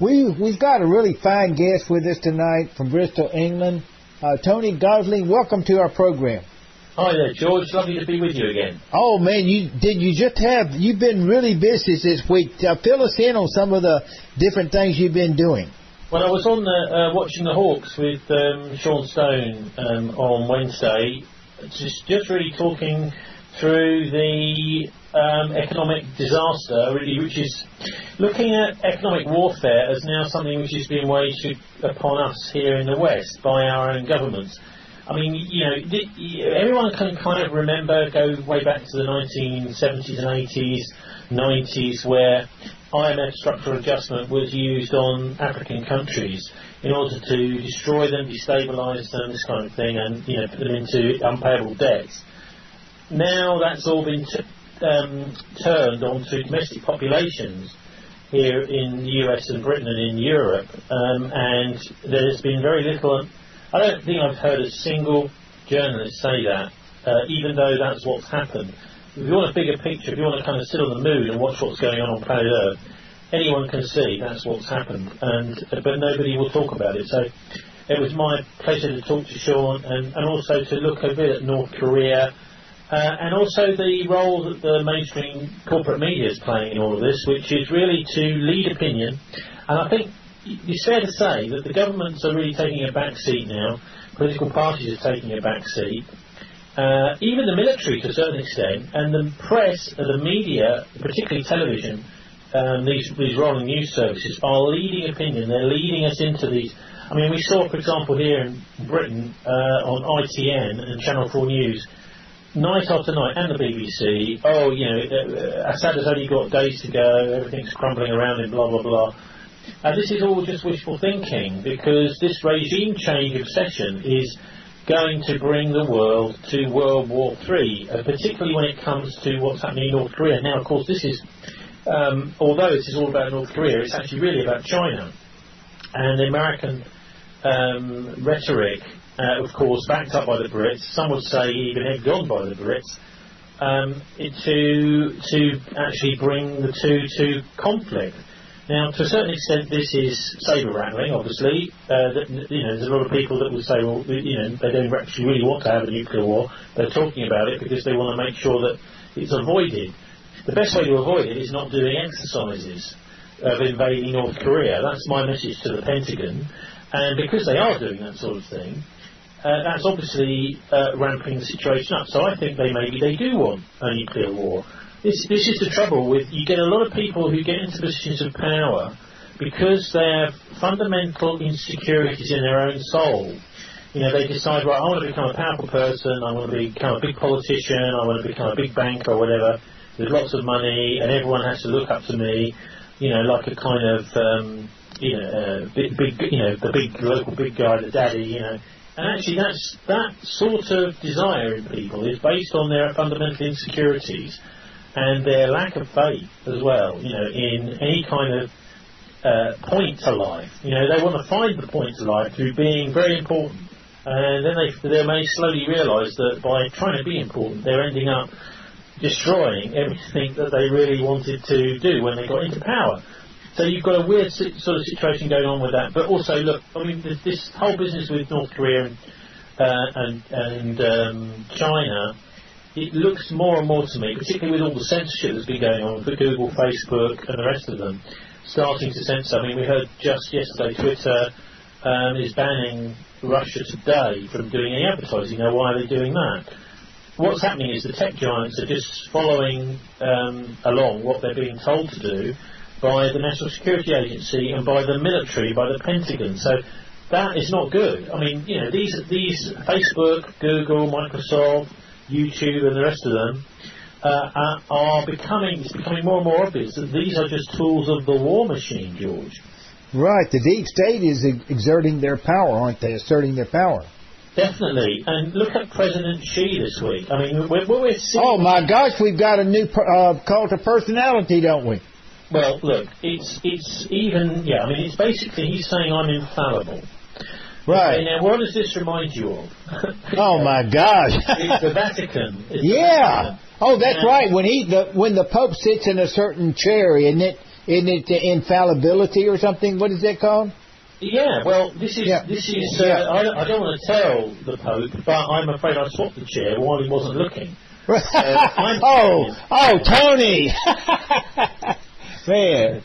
We've got a really fine guest with us tonight from Bristol, England. Tony Gosling, welcome to our program. Hi there, George. Lovely to be with you again. Oh man, you've been really busy this week. Fill us in on some of the different things you've been doing. Well, I was on watching the Hawks with Sean Stone on Wednesday, just really talking through the economic disaster, really, which is looking at economic warfare as now something which is being waged upon us here in the West by our own governments. I mean, everyone can kind of remember, go way back to the 1970s and 80s, 90s, where IMF structural adjustment was used on African countries in order to destroy them, destabilise them, this kind of thing, and put them into unpayable debts. Now that's all been turned onto domestic populations here in the US and Britain and in Europe, and there's been very little. I don't think I've heard a single journalist say that, even though that's what's happened. If you want a bigger picture, if you want to kind of sit on the moon and watch what's going on planet Earth, anyone can see that's what's happened, but nobody will talk about it. So it was my pleasure to talk to Sean and also to look a bit at North Korea, and also the role that the mainstream corporate media is playing in all of this, which is really to lead opinion. And I think it's fair to say that the governments are really taking a back seat now. Political parties are taking a back seat. Even the military to a certain extent, and the press, the media, particularly television, these rolling news services are leading opinion. They're leading us into these. I mean, we saw, for example, here in Britain on ITN and Channel 4 News, night after night, and the BBC, Assad has only got days to go, everything's crumbling around him, blah, blah, blah. This is all just wishful thinking, because this regime change obsession is going to bring the world to World War III, particularly when it comes to what's happening in North Korea. Now, of course, this is, although this is all about North Korea, it's actually really about China. And the American rhetoric, of course, backed up by the Brits, some would say even egged on by the Brits, to actually bring the two to conflict. Now, to a certain extent, this is saber-rattling, obviously. There's a lot of people that will say, well, they don't actually really want to have a nuclear war. They're talking about it because they want to make sure that it's avoided. The best way to avoid it is not doing exercises of invading North Korea. That's my message to the Pentagon. And because they are doing that sort of thing, that's obviously ramping the situation up. So I think maybe they do want a nuclear war. This is the trouble with, you get a lot of people who get into positions of power because they have fundamental insecurities in their own soul. They decide, right, I want to become a powerful person, I want to become a big politician, I want to become a big banker or whatever, with lots of money, and everyone has to look up to me, like a kind of, the big local big guy, the daddy, And actually that sort of desire in people is based on their fundamental insecurities and their lack of faith as well, in any kind of point to life. They want to find the point to life through being very important, and then they may slowly realise that by trying to be important, they're ending up destroying everything that they really wanted to do when they got into power. So you've got a weird sort of situation going on with that. But also, look, I mean, this whole business with North Korea and China, it looks more and more to me, particularly with all the censorship that's been going on for Google, Facebook, and the rest of them, starting to censor. I mean, we heard just yesterday Twitter is banning Russia Today from doing any advertising. Now, why are they doing that? What's happening is the tech giants are just following along what they're being told to do by the National Security Agency and by the military, by the Pentagon. So that is not good. I mean, these Facebook, Google, Microsoft, YouTube and the rest of them it's becoming more and more obvious that these are just tools of the war machine, George. Right, the deep state is exerting their power, aren't they? Asserting their power. Definitely, and look at President Xi this week. I mean, we're seeing... Oh my gosh, we've got a new cult of personality, don't we? Well, look, it's even, I mean, it's basically, he's saying I'm infallible. Right. Okay, now, what does this remind you of? Oh, my gosh. It's the Vatican. Yeah. Oh, that's right. When the Pope sits in a certain chair, isn't it? isn't it the infallibility or something? What is that called? Yeah, well, this is. I don't want to tell the Pope, but I'm afraid I swapped the chair while he wasn't looking. Tony! Man.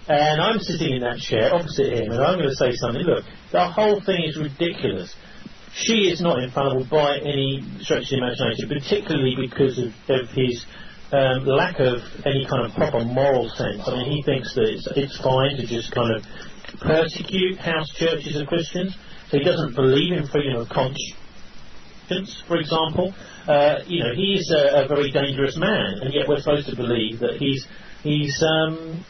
And I'm sitting in that chair opposite him, and I'm going to say something. Look, the whole thing is ridiculous. Xi is not infallible by any stretch of the imagination, particularly because of his lack of any kind of proper moral sense. I mean, he thinks that it's fine to just kind of persecute house churches and Christians. So he doesn't believe in freedom of conscience, for example. He's a very dangerous man, and yet we're supposed to believe that he's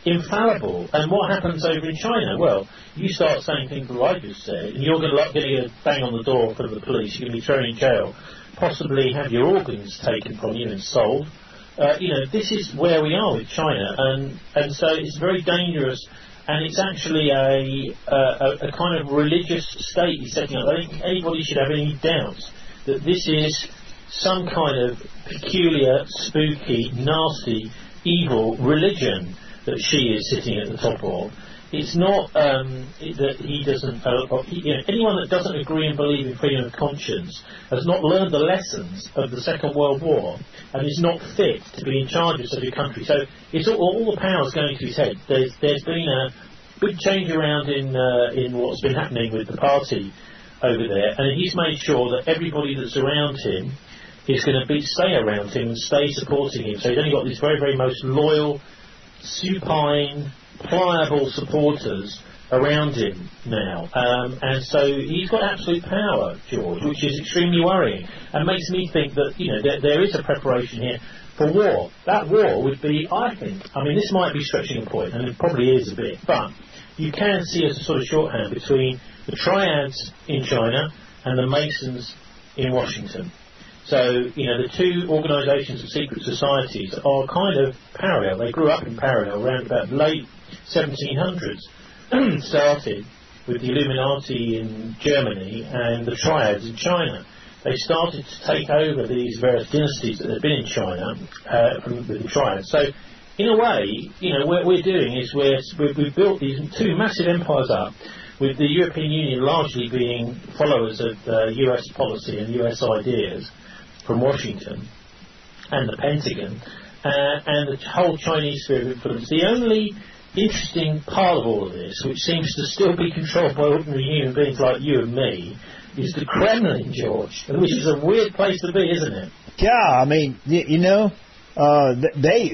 infallible. And what happens over in China? Well, you start saying things like I just said, and you're going to get a bang on the door from the police. You're going to be thrown in jail, possibly have your organs taken from you and sold. This is where we are with China, and so it's very dangerous. And it's actually a kind of religious state he's setting up. I don't think anybody should have any doubts that this is some kind of peculiar, spooky, nasty, evil religion that Xi is sitting at the top of. It's not that he doesn't... anyone that doesn't agree and believe in freedom of conscience has not learned the lessons of the Second World War and is not fit to be in charge of such a country. So it's all the power's going to his head. There's been a big change around in what's been happening with the party over there, and he's made sure that everybody that's around him is going to stay around him and stay supporting him. So he's only got these very, very most loyal, supine, pliable supporters around him now, and so he's got absolute power, George, which is extremely worrying and makes me think that there is a preparation here for war. That war would be, I think, I mean, this might be stretching a point, and it probably is a bit, but you can see as a sort of shorthand between the triads in China and the Masons in Washington. So, the two organisations of secret societies are kind of parallel. They grew up in parallel around about the late 1700s. Started with the Illuminati in Germany and the triads in China. They started to take over these various dynasties that had been in China from the triads. So, in a way, what we're doing is we've built these two massive empires up, with the European Union largely being followers of US policy and US ideas from Washington and the Pentagon, and the whole Chinese sphere of influence. The only interesting part of all of this, which seems to still be controlled by ordinary human beings like you and me, is the Kremlin, George, which is a weird place to be, isn't it? Yeah, I mean,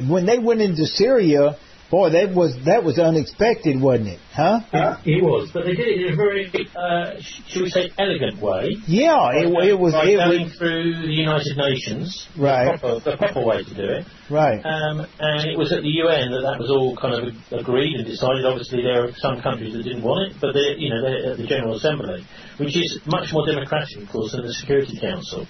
when they went into Syria, boy, that was unexpected, wasn't it? Huh? It was, but they did it in a very, should we say, elegant way. Yeah, it was going through the United Nations, right? The proper way to do it, right? And it was at the UN that was all kind of agreed and decided. Obviously, there are some countries that didn't want it, but they're at the General Assembly, which is much more democratic, of course, than the Security Council.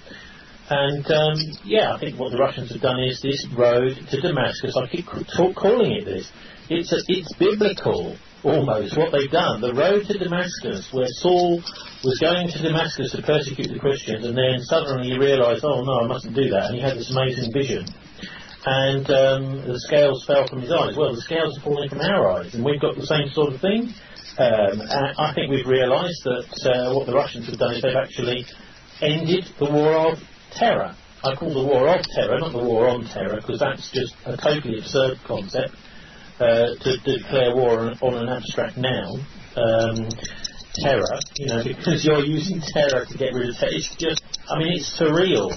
And I think what the Russians have done is this road to Damascus. I keep calling it this. It's biblical almost what they've done. The road to Damascus, where Saul was going to Damascus to persecute the Christians, and then suddenly he realised, oh no, I mustn't do that, and he had this amazing vision. And the scales fell from his eyes. Well, the scales are falling from our eyes, and we've got the same sort of thing. And I think we've realised that what the Russians have done is they've actually ended the war of terror. I call the war of terror, not the war on terror, because that's just a totally absurd concept to declare war on an abstract noun. Terror, because you're using terror to get rid of terror. It's just, I mean, it's surreal.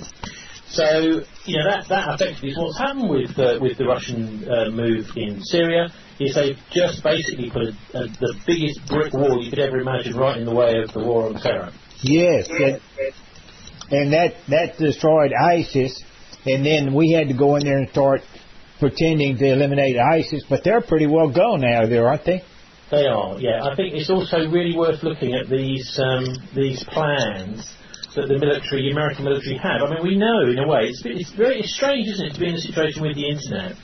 So, that effectively is what's happened with the Russian move in Syria. Is they've just basically put the biggest brick wall you could ever imagine right in the way of the war on terror. Yes. And that destroyed ISIS, and then we had to go in there and start pretending to eliminate ISIS, but they're pretty well gone now there, aren't they? They are, yeah. I think it's also really worth looking at these plans that the American military have. I mean, we know, in a way, it's strange, isn't it, to be in a situation with the internet,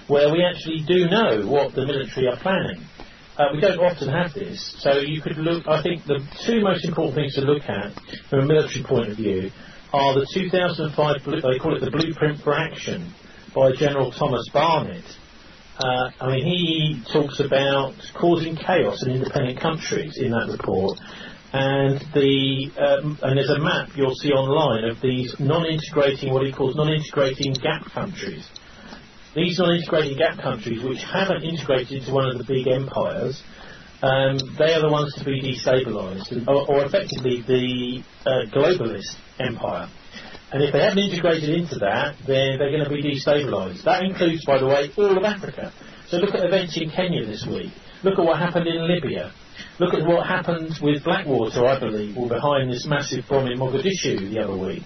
where we actually do know what the military are planning. We don't often have this, so you could look. I think the two most important things to look at from a military point of view are the 2005, they call it the Blueprint for Action by General Thomas Barnett, I mean, he talks about causing chaos in independent countries in that report, and there's a map you'll see online of these non-integrating, what he calls non-integrating gap countries. These non-integrating gap countries, which haven't integrated into one of the big empires, they are the ones to be destabilised, or effectively the globalist empire. And if they haven't integrated into that, then they're going to be destabilised. That includes, by the way, all of Africa. So look at events in Kenya this week. Look at what happened in Libya. Look at what happened with Blackwater, I believe, or behind this massive bomb in Mogadishu the other week.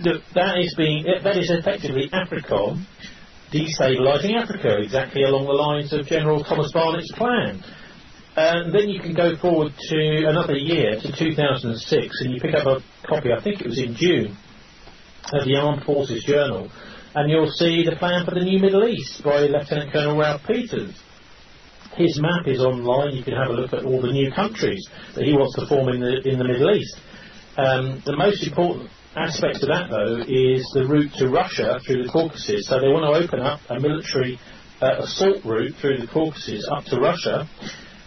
Look, that is effectively AFRICOM destabilising Africa, exactly along the lines of General Thomas Barnett's plan. And then you can go forward to another year, to 2006, and you pick up a copy, I think it was in June, of the Armed Forces Journal, and you'll see the plan for the new Middle East by Lieutenant Colonel Ralph Peters. His map is online. You can have a look at all the new countries that he wants to form in the Middle East. The most important aspect of that, though, is the route to Russia through the Caucasus. So they want to open up a military assault route through the Caucasus up to Russia,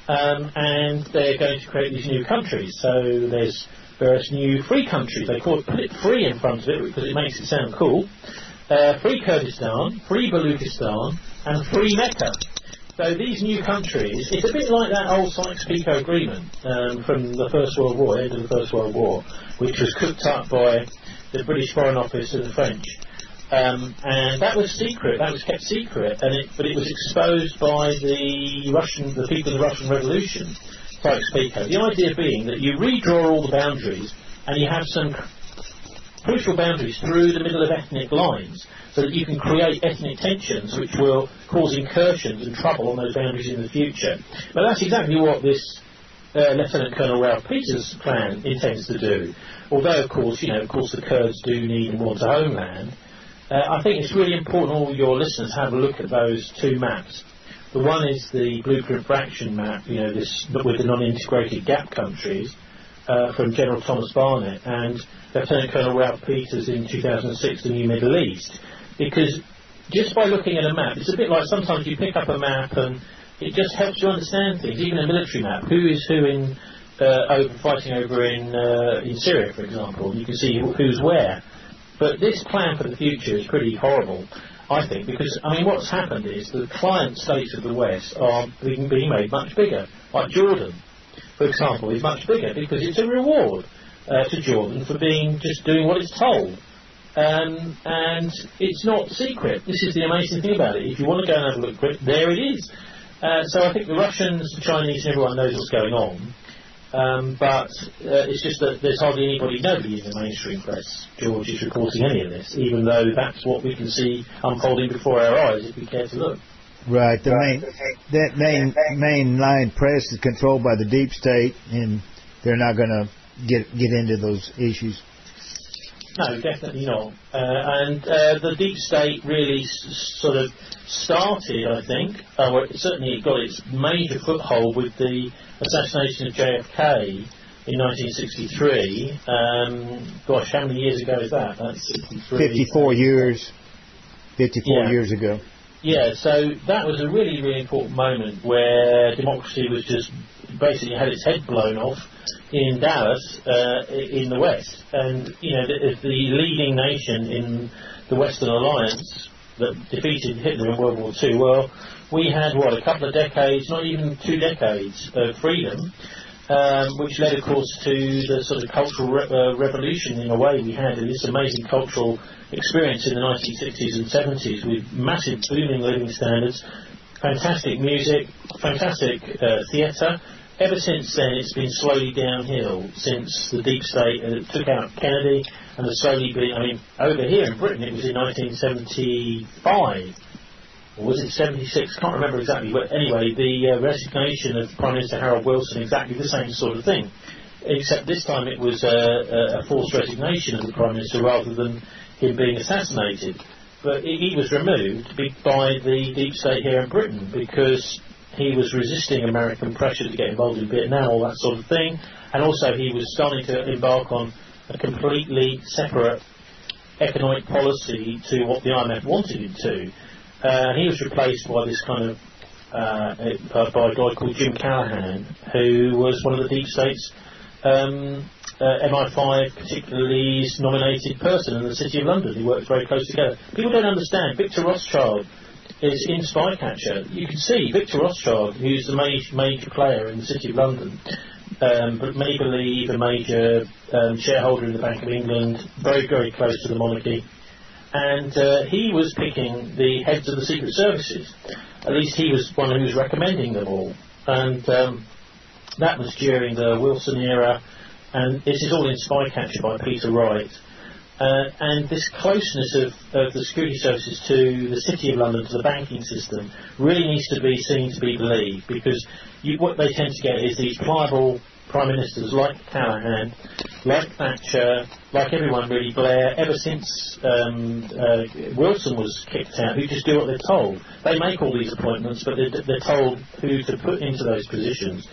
and they're going to create these new countries. So there's various new free countries. They put it free in front of it because it makes it sound cool. Free Kurdistan, free Baluchistan, and free Mecca. So these new countries, it's a bit like that old Sykes-Picot agreement from the First World War, end of the First World War, which was cooked up by the British Foreign Office and the French. And that was secret, that was kept secret, but it was exposed by the people of the Russian Revolution, Sykes-Picot. The idea being that you redraw all the boundaries and you have some crucial boundaries through the middle of ethnic lines so that you can create ethnic tensions which will cause incursions and trouble on those boundaries in the future. But that's exactly what this Lieutenant Colonel Ralph Peters' plan intends to do. Although, of course, the Kurds do need and want a homeland. I think it's really important all your listeners have a look at those two maps. The one is the blueprint for action map, but with the non-integrated gap countries from General Thomas Barnett, and Lieutenant Colonel Ralph Peters in 2006, the New Middle East. Because just by looking at a map, it's a bit like sometimes you pick up a map and it just helps you understand things, even a military map. Who is who in fighting over in Syria, for example. You can see who's where. But this plan for the future is pretty horrible, I think, because, what's happened is the client states of the West are being made much bigger. Like Jordan, for example, is much bigger because it's a reward to Jordan for doing what it's told. And it's not secret. This is the amazing thing about it. If you want to go and have a look at it, there it is. So I think the Russians, the Chinese, everyone knows what's going on. But it's just that there's hardly nobody in the mainstream press, George, is reporting any of this, even though that's what we can see unfolding before our eyes if we care to look. Right. That mainline press is controlled by the deep state, and they're not going to get into those issues. No, definitely not. And the deep state really sort of started, I think, certainly it got its major foothold with the assassination of JFK in 1963. Gosh, how many years ago is that? That's 54 years. 54 years ago. Yeah, so that was a really, really important moment where democracy was just basically had its head blown off in Dallas, in the West. And, the leading nation in the Western Alliance that defeated Hitler in World War II, well, we had, a couple of decades, not even 2 decades of freedom, which led, of course, to the sort of cultural revolution, in a way, we had this amazing cultural experience in the 1960s and 70s with massive booming living standards, fantastic music, fantastic theatre. Ever since then, it's been slowly downhill since the deep state took out Kennedy, and has slowly been, over here in Britain, it was in 1975, or was it 76? Can't remember exactly, but anyway, the resignation of Prime Minister Harold Wilson, exactly the same sort of thing, except this time it was a forced resignation of the Prime Minister rather than him being assassinated. But he was removed by the deep state here in Britain because he was resisting American pressure to get involved in Vietnam, all that sort of thing, and also he was starting to embark on a completely separate economic policy to what the IMF wanted him to. He was replaced by this kind of by a guy called Jim Callahan, who was one of the deep state's MI5 particularly nominated person in the City of London. He worked very close together. People don't understand. Victor Rothschild is in Spycatcher. You can see Victor Rothschild, who's the major player in the City of London, but many believe a major shareholder in the Bank of England, very, very close to the monarchy. And he was picking the heads of the Secret Services. At least he was one who was recommending them all. And that was during the Wilson era. And this is all in Spycatcher by Peter Wright. And this closeness of the security services to the City of London, to the banking system, really needs to be seen to be believed, because what they tend to get is these pliable prime ministers like Callahan, like Thatcher, like everyone really, Blair, ever since Wilson was kicked out, who just do what they're told. They make all these appointments, but they're told who to put into those positions.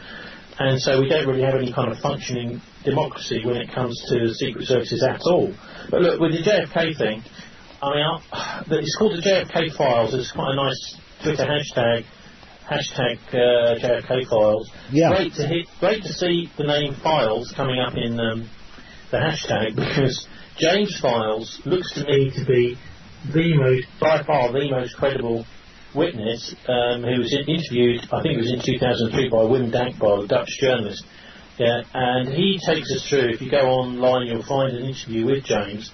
And so we don't really have any kind of functioning democracy when it comes to the Secret Services at all. But look, with the JFK thing, I mean, it's called the JFK Files. It's quite a nice Twitter hashtag JFK Files. Yeah. Great to see the name Files coming up in the hashtag, because James Files looks to me to be by far the most credible witness, who was interviewed, I think it was in 2003, by Wim Dankbar, a Dutch journalist. Yeah, and he takes us through, if you go online you'll find an interview with James,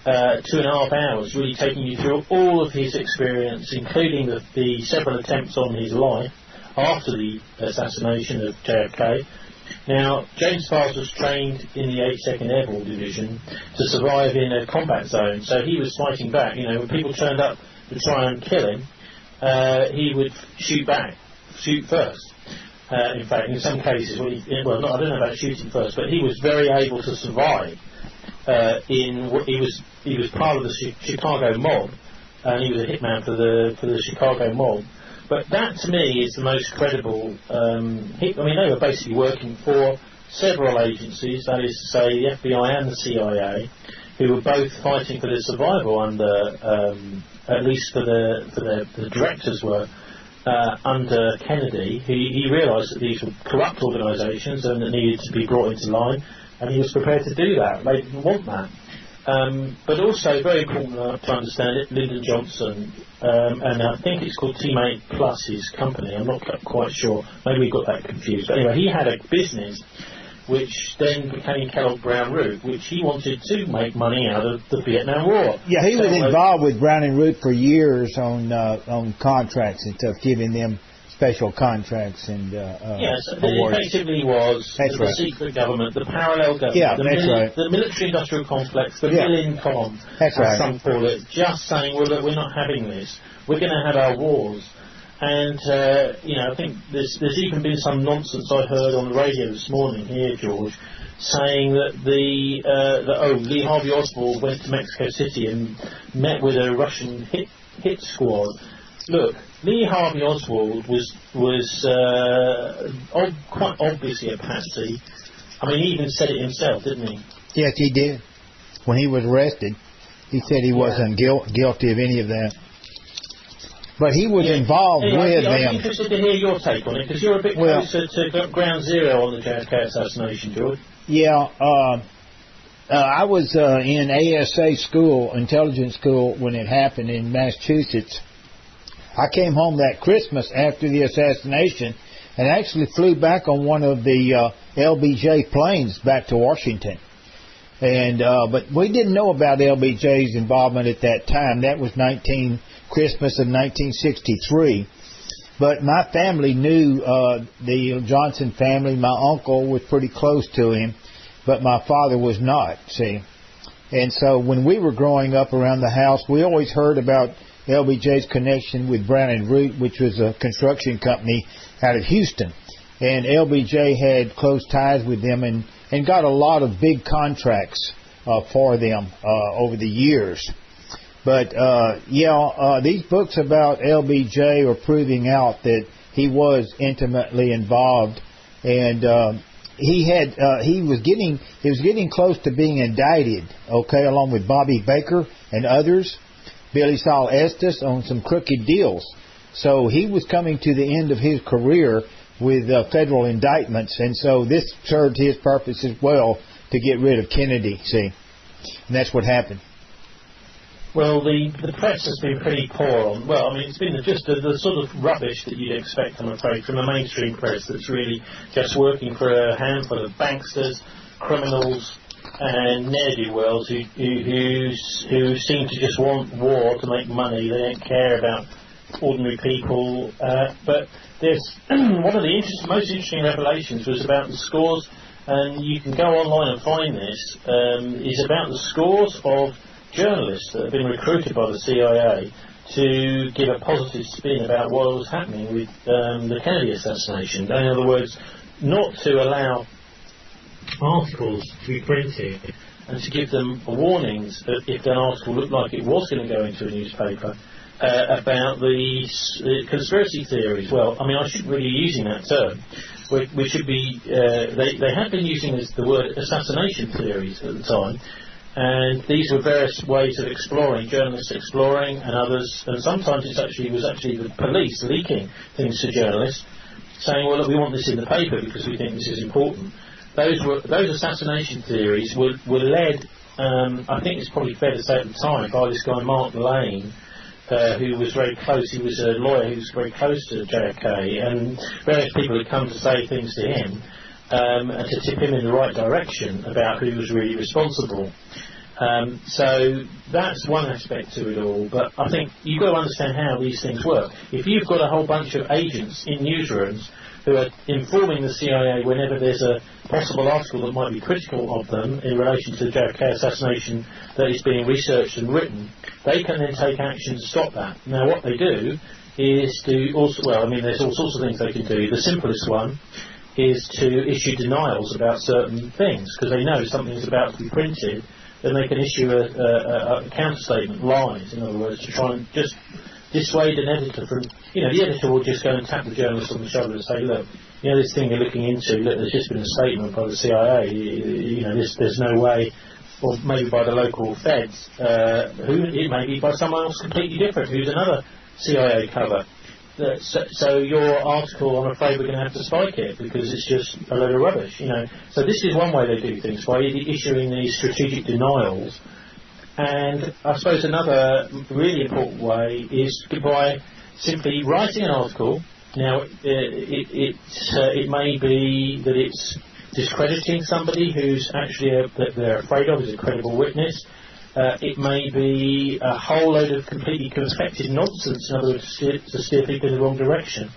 2.5 hours, really taking you through all of his experience, including the several attempts on his life after the assassination of JFK. Now, James Files was trained in the 82nd Airborne Division to survive in a combat zone, so he was fighting back. You know, when people turned up to try and kill him, he would shoot first. In fact, in some cases, I don't know about shooting first, but he was very able to survive. He was part of the Chicago mob, and he was a hitman for the Chicago mob. But that, to me, is the most credible. I mean, they were basically working for several agencies, that is to say, the FBI and the CIA, who were both fighting for their survival under, at least for the directors were, under Kennedy. He realised that these were corrupt organisations and that needed to be brought into line, and he was prepared to do that. They didn't want that. But also, very important to understand it, Lyndon Johnson, and I think it's called Teammate Plus, his company, I'm not quite sure, maybe we got that confused. But anyway, he had a business which then became Kellogg Brown Root, which he wanted to make money out of the Vietnam War. Yeah, he was involved with Brown and Root for years on contracts and stuff, giving them special contracts and yes, it awards. effectively was the secret government, the parallel government, the military-industrial complex, the Millicom, as some call it, just saying, well, look, we're not having this. We're going to have our wars. And, I think there's even been some nonsense I heard on the radio this morning here, George, saying that Lee Harvey Oswald went to Mexico City and met with a Russian hit squad. Look, Lee Harvey Oswald was quite obviously a patsy. I mean, he even said it himself, didn't he? Yes, he did. When he was arrested, he said he wasn't guilty of any of that. But he was involved with them. I'm interested to hear your take on it, because you're a bit closer to ground zero on the JFK assassination, George. Yeah, I was in ASA school, intelligence school, when it happened in Massachusetts. I came home that Christmas after the assassination and actually flew back on one of the LBJ planes back to Washington. And but we didn't know about LBJ's involvement at that time. That was Christmas of 1963. But my family knew the Johnson family. My uncle was pretty close to him, but my father was not, see. And so when we were growing up around the house, we always heard about LBJ's connection with Brown and Root, which was a construction company out of Houston. And LBJ had close ties with them and got a lot of big contracts for them over the years. But, these books about LBJ are proving out that he was intimately involved, and he was getting close to being indicted, along with Bobby Baker and others. Billy Saul Estes on some crooked deals. So he was coming to the end of his career with federal indictments, and so this served his purpose as well to get rid of Kennedy, see. And that's what happened. Well, the press has been pretty poor on, well, I mean, it's been just the sort of rubbish that you'd expect, I'm afraid, from the mainstream press that's really just working for a handful of banksters, criminals, and ne'er-do-wells who seem to just want war to make money. They don't care about ordinary people. But there's one of the most interesting revelations was about the scores, and you can go online and find this, is about the scores of journalists that have been recruited by the CIA to give a positive spin about what was happening with the Kennedy assassination. In other words, not to allow articles to be printed and to give them warnings that if an article looked like it was going to go into a newspaper about the conspiracy theories. Well, I mean, I shouldn't really be using that term. We should be, they had been using the word assassination theories at the time, and these were various ways of exploring, journalists exploring, and others, and sometimes it was actually the police leaking things to journalists, saying, well, look, we want this in the paper because we think this is important. Those assassination theories were led, I think it's probably fair to say at the time, by this guy Mark Lane, who was very close. He was a lawyer who was very close to JFK, and various people had come to say things to him and to tip him in the right direction about who was really responsible. So that's one aspect to it all, but I think you've got to understand how these things work. If you've got a whole bunch of agents in newsrooms who are informing the CIA whenever there's a possible article that might be critical of them in relation to the JFK assassination that is being researched and written, they can then take action to stop that. Now, what they do is to also, well, I mean, there's all sorts of things they can do. The simplest one is to issue denials about certain things, because they know something's about to be printed, then they can issue a counter-statement, lies, in other words, to try and just dissuade an editor from, the editor will just go and tap the journalist on the shoulder and say, look, this thing you're looking into, look, there's just been a statement by the CIA, there's no way, or maybe by the local feds, who it may be by someone else completely different, who's another CIA cover. So your article, I'm afraid we're going to have to spike it because it's just a load of rubbish, So this is one way they do things, by issuing these strategic denials. And I suppose another really important way is by simply writing an article. Now, it may be that it's discrediting somebody who's actually that they're afraid of, is a credible witness. It may be a whole load of completely confected nonsense, in other words, to steer people in the wrong direction.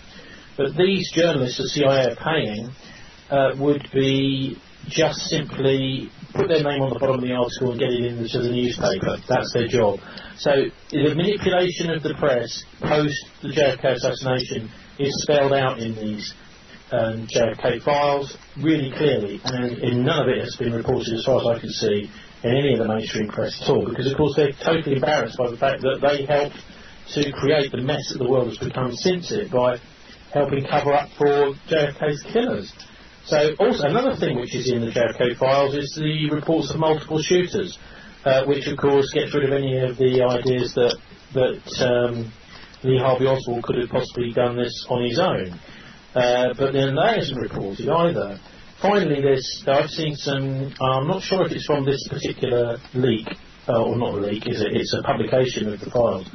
But these journalists the CIA are paying would be just simply put their name on the bottom of the article and get it into the newspaper. That's their job. So the manipulation of the press post the JFK assassination is spelled out in these JFK files really clearly, and none of it has been reported, as far as I can see, in any of the mainstream press at all, because of course they're totally embarrassed by the fact that they helped to create the mess that the world has become since it by helping cover up for JFK's killers. So also another thing which is in the JFK files is the reports of multiple shooters, which of course gets rid of any of the ideas that Lee Harvey Oswald could have possibly done this on his own. But then that isn't reported either. Finally, I've seen some, I'm not sure if it's from this particular leak, or not a leak, is it? It's a publication of the files.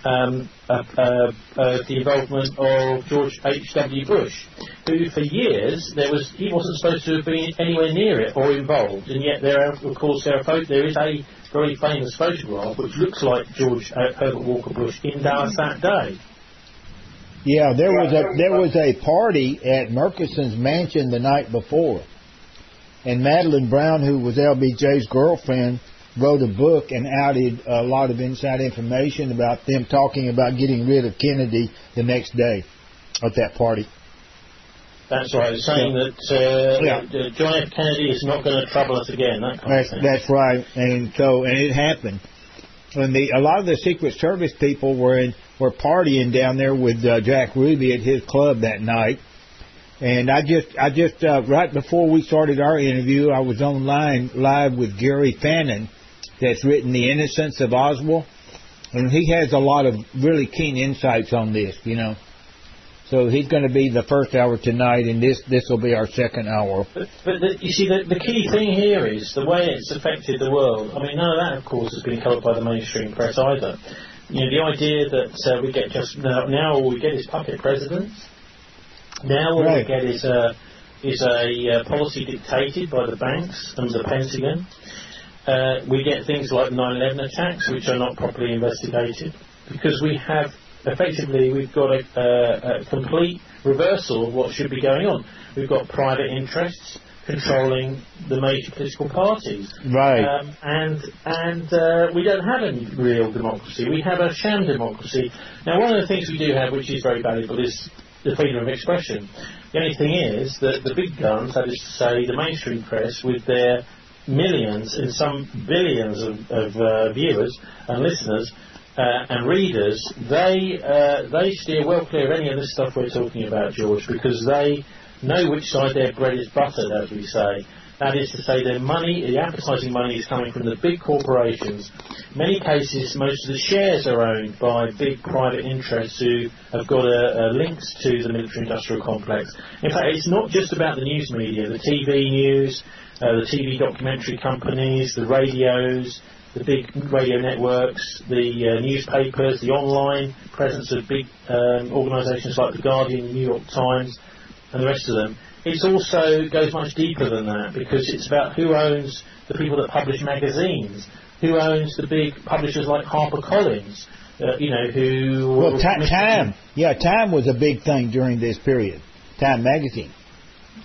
The involvement of George H.W. Bush, who for years he wasn't supposed to have been anywhere near it or involved, and yet there is a very famous photograph which looks like George Herbert Walker Bush in Dallas that day. Yeah, there was a party at Murchison's mansion the night before, and Madeline Brown, who was LBJ's girlfriend, wrote a book and outed a lot of inside information about them talking about getting rid of Kennedy the next day at that party. That's right, saying that John F. Kennedy is not going to trouble us again. That's right, and it happened. And a lot of the Secret Service people were partying down there with Jack Ruby at his club that night. And I just right before we started our interview, I was online live with Gary Fannin, that's written The Innocence of Oswald. And he has a lot of really keen insights on this, you know. So he's going to be the first hour tonight, and this will be our second hour. But you see, the key thing here is the way it's affected the world. I mean, none of that, of course, has been covered by the mainstream press either. You know, the idea that we get just now all we get is puppet presidents. Now all we get is a policy dictated by the banks and the Pentagon. We get things like 9/11 attacks, which are not properly investigated, because we've got a complete reversal of what should be going on. We've got private interests controlling the major political parties. Right. And we don't have any real democracy. We have a sham democracy. Now, one of the things we do have, which is very valuable, is the freedom of expression. The only thing is that the big guns, that is to say the mainstream press, with their millions and some billions of viewers and listeners, and readers, they steer well clear of any of this stuff we're talking about, George, because they know which side their bread is buttered, as we say. That is to say, their money, the advertising money, is coming from the big corporations. In many cases, most of the shares are owned by big private interests who have got links to the military-industrial complex. In fact, it's not just about the news media, the TV news, the TV documentary companies, the radios, the big radio networks, the newspapers, the online presence of big organisations like The Guardian, the New York Times, and the rest of them. It also goes much deeper than that, because it's about who owns the people that publish magazines, who owns the big publishers like HarperCollins, who... Well, Time. Yeah, Time was a big thing during this period. Time magazine.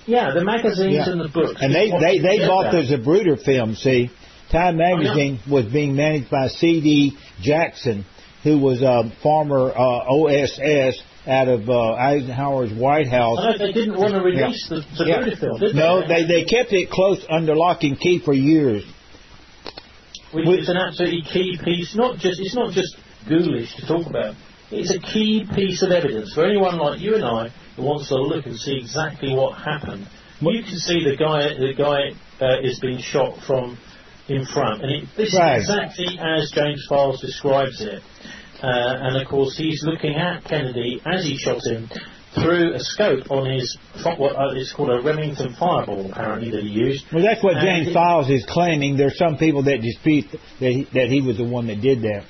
Yeah, the magazines and the books. And they bought the Zapruder film, see. Time magazine was being managed by C.D. Jackson, who was a former OSS out of Eisenhower's White House. No, they didn't want to release the Zapruder film, did they? No, they kept it close under lock and key for years. Which is an absolutely key piece. It's not just ghoulish to talk about. It's a key piece of evidence for anyone like you and I who wants to look and see exactly what happened. You can see the guy is being shot from in front, and this is exactly as James Files describes it. And of course, he's looking at Kennedy as he shot him through a scope on his what is called a Remington fireball, apparently, that he used. Well, that's what James Files is claiming. There's some people that dispute that he was the one that did that.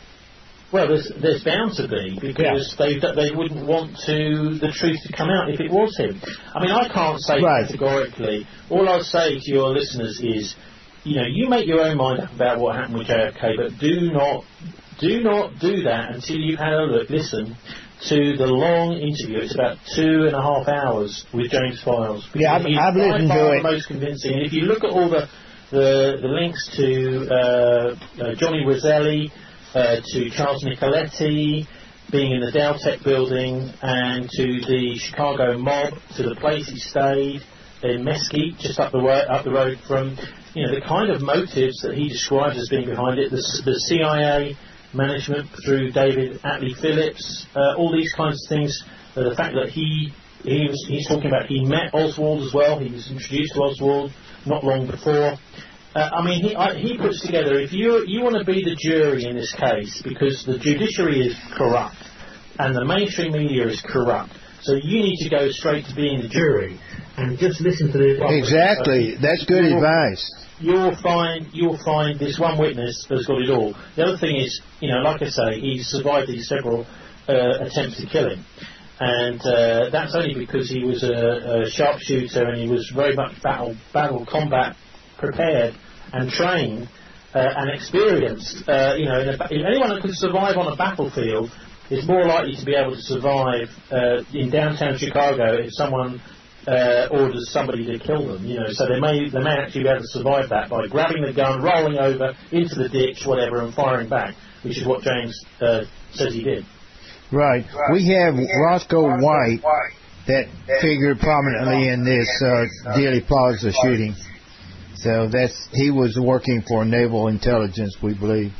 Well, there's bound to be, because they wouldn't want the truth to come out if it was him. I mean, I can't say categorically. All I'll say to your listeners is, you make your own mind up about what happened with JFK, but do not do that until you've had a listen to the long interview. It's about 2.5 hours with James Files. Yeah, I've listened to it. Most convincing. And if you look at all the links to Johnny Roselli, to Charles Nicoletti being in the Deltec building, and to the Chicago mob, to the place he stayed in Mesquite, just up the road from, the kind of motives that he describes as being behind it, the CIA management through David Atlee Phillips, all these kinds of things. The fact that he's talking about he met Oswald as well. He was introduced to Oswald not long before. He puts together, if you want to be the jury in this case, because the judiciary is corrupt and the mainstream media is corrupt, so you need to go straight to being the jury and just listen to the... Exactly. That's good advice. You'll find this one witness that's got it all. The other thing is, like I say, he survived these several attempts to kill him. And that's only because he was a sharpshooter, and he was very much battle combat prepared and trained and experienced. Anyone that can survive on a battlefield is more likely to be able to survive in downtown Chicago if someone orders somebody to kill them. So they may actually be able to survive that by grabbing the gun, rolling over into the ditch, whatever, and firing back, which is what James says he did. Right. We have Roscoe White that figured prominently in this Dealey Plaza shooting. So he was working for naval intelligence, we believe.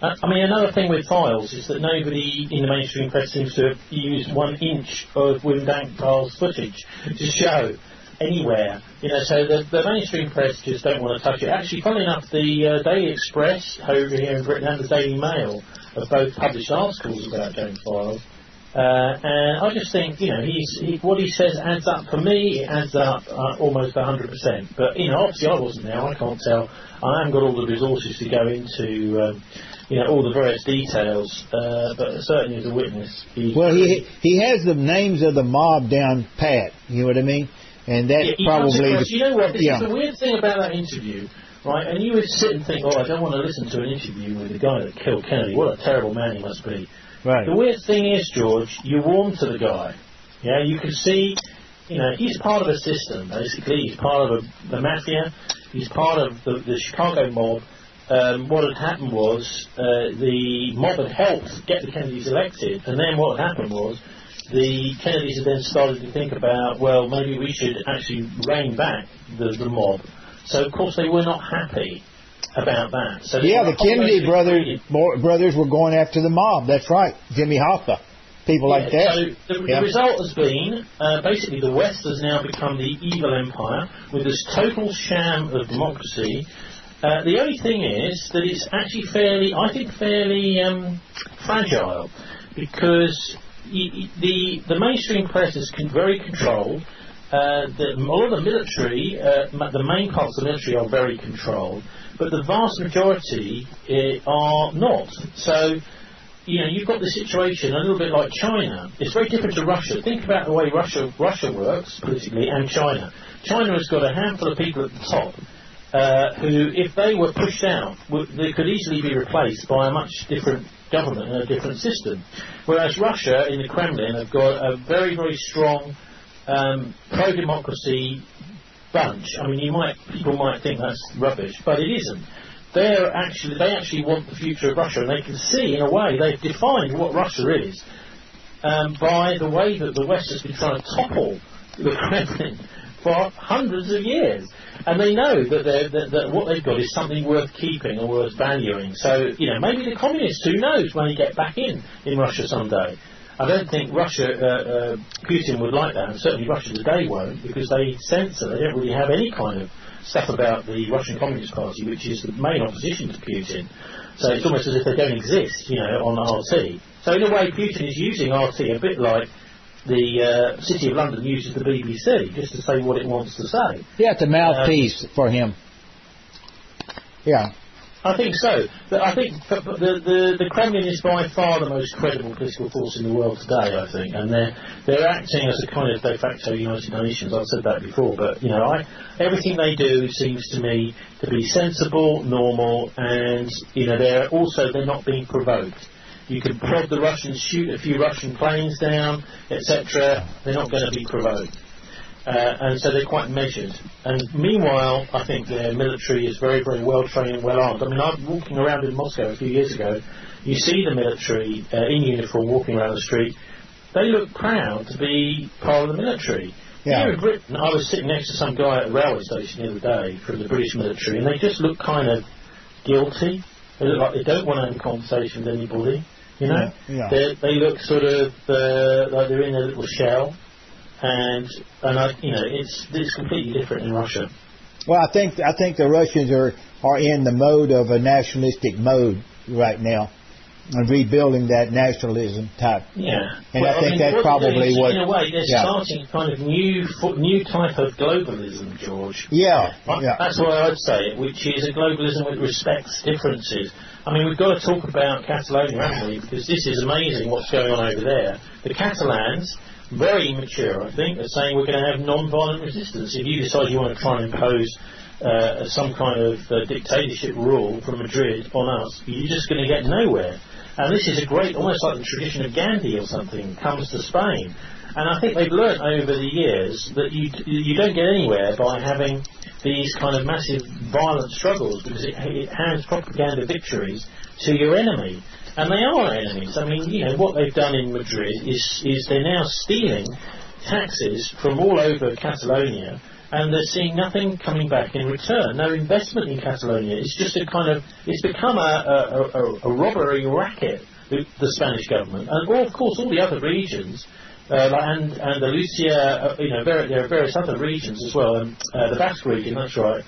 Another thing with Files is that nobody in the mainstream press seems to have used 1 inch of William Dankfile's footage to show anywhere. So the mainstream press just don't want to touch it. Actually, funnily enough, the Daily Express over here in Britain and the Daily Mail of both published articles about James Files. And I just think, what he says adds up for me. It adds up almost 100%. But obviously I wasn't there. I can't tell. I haven't got all the resources to go into all the various details. But certainly as a witness, he has the names of the mob down pat. You know what I mean? And that probably. You know what? This is the weird thing about that interview. Right, and you would sit and think, I don't want to listen to an interview with the guy that killed Kennedy. What a terrible man he must be. Right. The weird thing is, George, you warm to the guy. Yeah, you can see, he's part of a system, basically. He's part of the mafia. He's part of the Chicago mob. What had happened was the mob had helped get the Kennedys elected, and then what had happened was the Kennedys had then started to think about, well, maybe we should actually rein back the mob. So, of course, they were not happy about that. So the Kennedy brothers were going after the mob. That's right. Jimmy Hoffa. People like that. So the result has been, basically, the West has now become the evil empire with this total sham of democracy. The only thing is that it's actually fairly fragile, because the mainstream press is very controlled. All of the military, the main parts of the military are very controlled, but the vast majority are not. So, you've got the situation a little bit like China. It's very different to Russia. Think about the way Russia works politically, and China. China has got a handful of people at the top who, if they were pushed out, they could easily be replaced by a much different government and a different system. Whereas Russia, in the Kremlin, have got a very, very strong pro-democracy bunch. I mean, people might think that's rubbish, but it isn't. They actually want the future of Russia, and they can see, in a way, they've defined what Russia is by the way that the West has been trying to topple the Kremlin for hundreds of years. And they know that what they've got is something worth keeping or worth valuing. So, maybe the communists, who knows, when they get back in Russia someday. I don't think Putin would like that, and certainly Russia today won't, because they censor. They don't really have any kind of stuff about the Russian Communist Party, which is the main opposition to Putin. So it's almost as if they don't exist, on RT. So in a way, Putin is using RT a bit like the City of London uses the BBC, just to say what it wants to say. Yeah, it's a mouthpiece for him. Yeah. I think so. But I think the Kremlin is by far the most credible political force in the world today, I think, and they're acting as a kind of de facto United Nations. I've said that before, but everything they do seems to me to be sensible, normal, and they're not being provoked. You can prod the Russians, shoot a few Russian planes down, etc. They're not going to be provoked. And so they're quite measured. And meanwhile, I think their military is very, very well trained and well armed. I mean, I was walking around in Moscow a few years ago. You see the military in uniform walking around the street. They look proud to be part of the military. Yeah. Here in Britain, I was sitting next to some guy at a railway station the other day from the British military, and they just look kind of guilty. They look like they don't want to have a conversation with anybody. Yeah. They look sort of like they're in a little shell. And it's completely different in Russia. Well, I think the Russians are in the mode of a nationalistic mode right now, and rebuilding that nationalism type. Yeah, and I think that's probably what. In a way, they're starting kind of new type of globalism, George. Yeah. That's what I'd say, which is a globalism which respects differences. I mean, we've got to talk about Catalonia, haven't we? Because this is amazing what's going on over there. The Catalans, very immature, I think, are saying we're going to have non-violent resistance. If you decide you want to try and impose some kind of dictatorship rule from Madrid on us, you're just going to get nowhere. And this is almost like the tradition of Gandhi or something, comes to Spain. And I think they've learnt over the years that you don't get anywhere by having these kind of massive violent struggles, because it hands propaganda victories to your enemy. And they are enemies. I mean, what they've done in Madrid is they're now stealing taxes from all over Catalonia, and they're seeing nothing coming back in return. No investment in Catalonia. It's just it's become a robbery racket, the Spanish government. And of course all the other regions, like Andalusia, there are various other regions as well, the Basque region, that's right.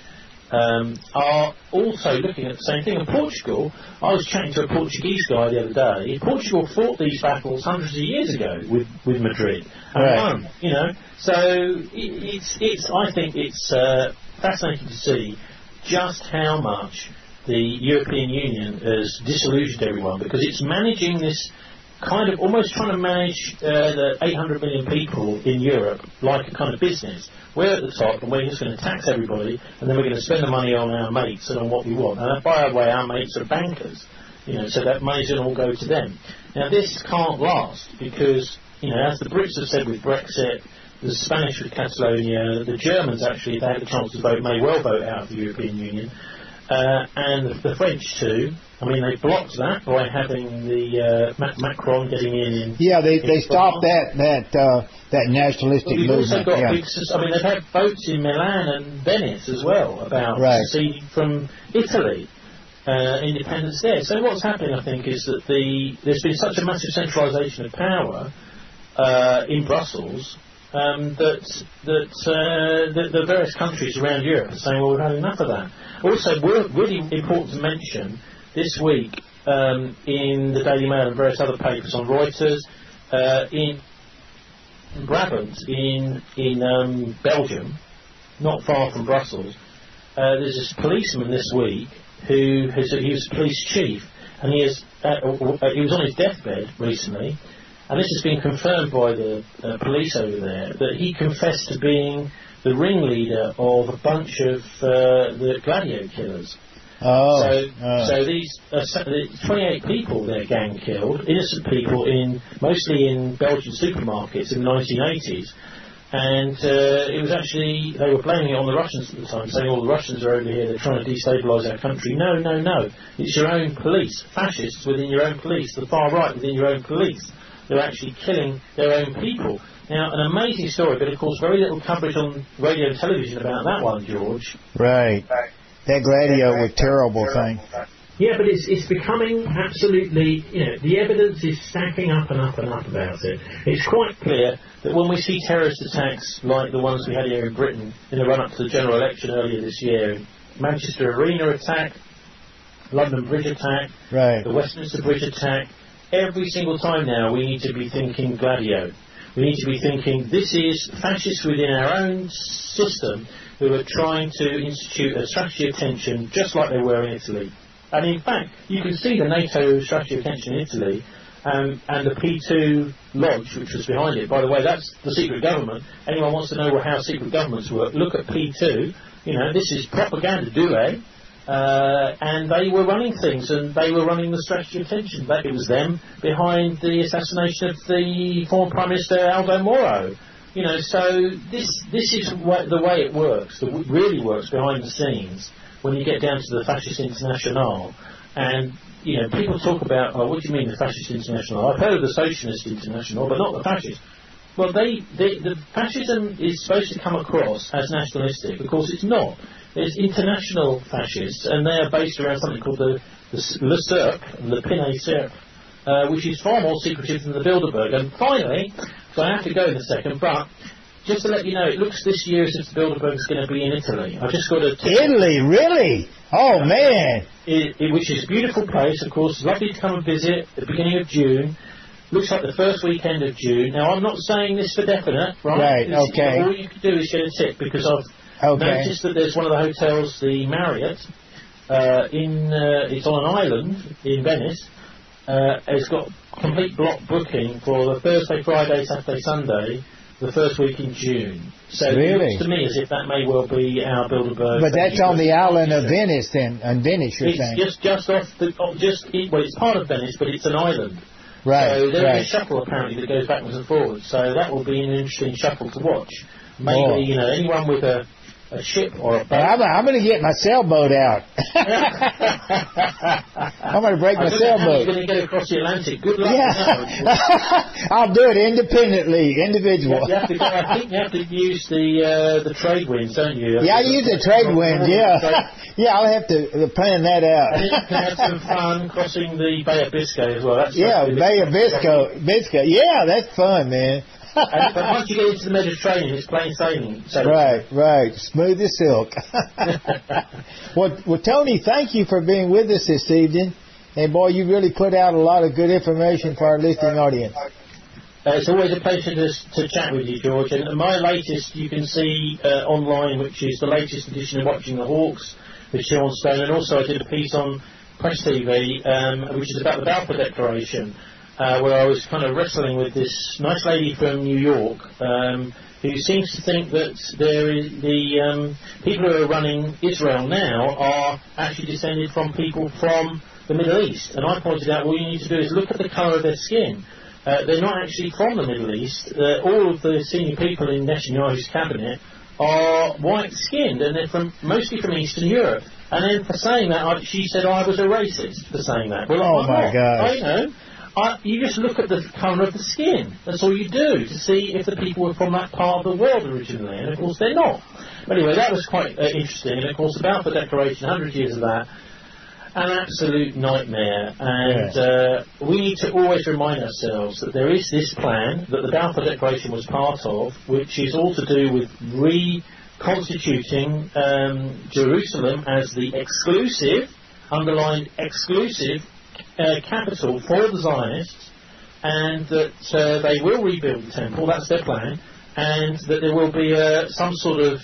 are also looking at the same thing. In Portugal, I was chatting to a Portuguese guy the other day. Portugal fought these battles hundreds of years ago with Madrid and won. You know, so I think it's fascinating to see just how much the European Union has disillusioned everyone, because it's managing this kind of almost trying to manage the 800 million people in Europe like a kind of business. We're at the top and we're just going to tax everybody, and then we're going to spend the money on our mates and on what we want. And by the way, our mates are bankers, you know, so that money's going to all go to them. Now this can't last, because, you know, as the Brits have said with Brexit, the Spanish with Catalonia, the Germans actually, if they had the chance to vote, may well vote out of the European Union. And the French too. I mean, they blocked that by having the Macron getting in. Yeah, they stopped that nationalistic movement. Also got I mean, they've had votes in Milan and Venice as well about seceding from Italy, independence there. So what's happening, I think, is that there's been such a massive centralisation of power in Brussels. That the various countries around Europe are saying, well, we've had enough of that. Also, really important to mention this week in the Daily Mail and various other papers, on Reuters, in Brabant, in Belgium, not far from Brussels, there's this policeman this week he was police chief, and he was on his deathbed recently. And this has been confirmed by the police over there, that he confessed to being the ringleader of a bunch of the Gladio killers. So these 28 people their gang killed, innocent people, mostly in Belgian supermarkets in the 1980s. And it was actually, they were blaming it on the Russians at the time, saying all the Russians are over here, they're trying to destabilise our country. No. It's your own police, fascists within your own police, the far right within your own police. They're actually killing their own people. Now, an amazing story, but of course very little coverage on radio and television about that one, George. Right. That Gladio was a terrible thing. Yeah, but it's becoming absolutely, you know, the evidence is stacking up and up and up about it. It's quite clear that when we see terrorist attacks like the ones we had here in Britain in the run-up to the general election earlier this year, Manchester Arena attack, London Bridge attack, the Westminster Bridge attack, every single time now we need to be thinking Gladio. We need to be thinking this is fascists within our own system who are trying to institute a strategy of tension just like they were in Italy. And in fact, you can see the NATO strategy of tension in Italy and the P2 lodge which was behind it. By the way, that's the secret government. Anyone wants to know how secret governments work, look at P2. You know, this is propaganda duet. And they were running things, and they were running the strategy of tension. It was them behind the assassination of the former Prime Minister Aldo Moro. You know, so this is the way it works. It really works behind the scenes when you get down to the Fascist International. And you know, people talk about, oh, what do you mean the Fascist International? I've heard of the Socialist International, but not the Fascist. Well, the fascism is supposed to come across as nationalistic. Of course, it's not. There's international fascists, and they are based around something called the Le Cercle, Le Pinay Cercle, which is far more secretive than the Bilderberg. And finally, so I have to go in a second, but just to let you know, it looks this year as if the Bilderberg is going to be in Italy. I just got a Italy, really? Oh man! Which is a beautiful place, of course. Lovely to come and visit at the beginning of June. Looks like the first weekend of June. Now, I'm not saying this for definite, right? Right. Okay. All you can do is get a tip, because I've noticed that there's one of the hotels, the Marriott, it's on an island in Venice. It's got complete block booking for the Thursday, Friday, Saturday, Sunday, the first week in June. So it looks to me as if that may well be our Bilderberg. But that's on the island of Venice, then. On Venice, you're saying? It's just off well, it's part of Venice, but it's an island. Right. So there's a shuttle apparently that goes backwards and forwards. So that will be an interesting shuttle to watch. Maybe you know, anyone with a ship or a boat. I'm going to get my sailboat out. I'm going to break my sailboat. You're going to get across the Atlantic. Good luck. Yeah. I'll do it independently, individual. I think you have to use the trade winds, don't you? I use the trade winds. Yeah. Yeah, I'll have to plan that out. And you can have some fun crossing the Bay of Biscay as well. Bay of Biscay. Yeah, that's fun, man. But once you get into the Mediterranean, it's plain sailing. Right. Smooth as silk. Well, Tony, thank you for being with us this evening. And, boy, you really put out a lot of good information for our listening audience. It's always a pleasure to chat with you, George. And my latest you can see online, which is the latest edition of Watching the Hawks with Sean Stone. And also I did a piece on Press TV, which is about the Balfour Declaration, where I was kind of wrestling with this nice lady from New York who seems to think that the people who are running Israel now are actually descended from people from the Middle East. And I pointed out, all you need to do is look at the colour of their skin. They're not actually from the Middle East. All of the senior people in Netanyahu's cabinet are white-skinned, and they're mostly from Eastern Europe. And then for saying that, she said I was a racist for saying that. Well, oh my God! I know. You just look at the colour of the skin. That's all you do to see if the people were from that part of the world originally. And of course they're not. But anyway, that was quite interesting. And of course, the Balfour Declaration, 100 years of that. An absolute nightmare, and we need to always remind ourselves that there is this plan that the Balfour Declaration was part of, which is all to do with reconstituting Jerusalem as the exclusive, underlined exclusive, capital for the Zionists, and that they will rebuild the temple, that's their plan, and that there will be some sort of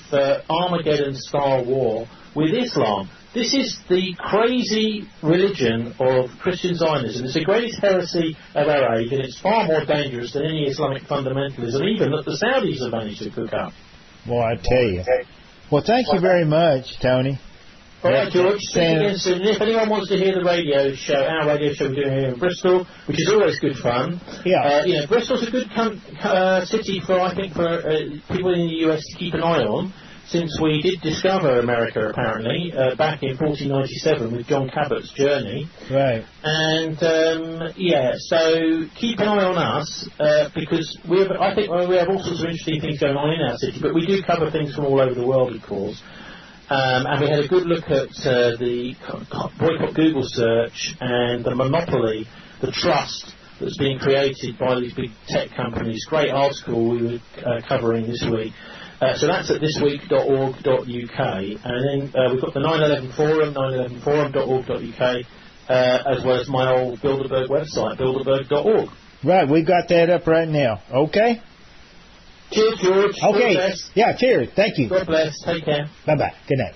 Armageddon-style war with Islam. This is the crazy religion of Christian Zionism. It's the greatest heresy of our age, and it's far more dangerous than any Islamic fundamentalism, even that the Saudis have managed to cook up. Well, I tell you. Well, thank you very much, Tony. All right, George. See you again soon. If anyone wants to hear the radio show, our radio show we're doing here in Bristol, which is always good fun. Yeah. Bristol's a good city for, I think, for people in the US to keep an eye on. Since we did discover America, apparently, back in 1497 with John Cabot's journey. Right. And, so keep an eye on us, because I think we have all sorts of interesting things going on in our city, but we do cover things from all over the world, of course. And we had a good look at the boycott Google search and the monopoly, the trust that's being created by these big tech companies. Great article we were covering this week. So that's at thisweek.org.uk, and then we've got the 9/11 forum, 9/11forum.org.uk, as well as my old Bilderberg website, bilderberg.org. Right, we've got that up right now. Okay? Cheers, George. Okay. Yeah, cheers. Thank you. God bless. Take care. Bye-bye. Good night.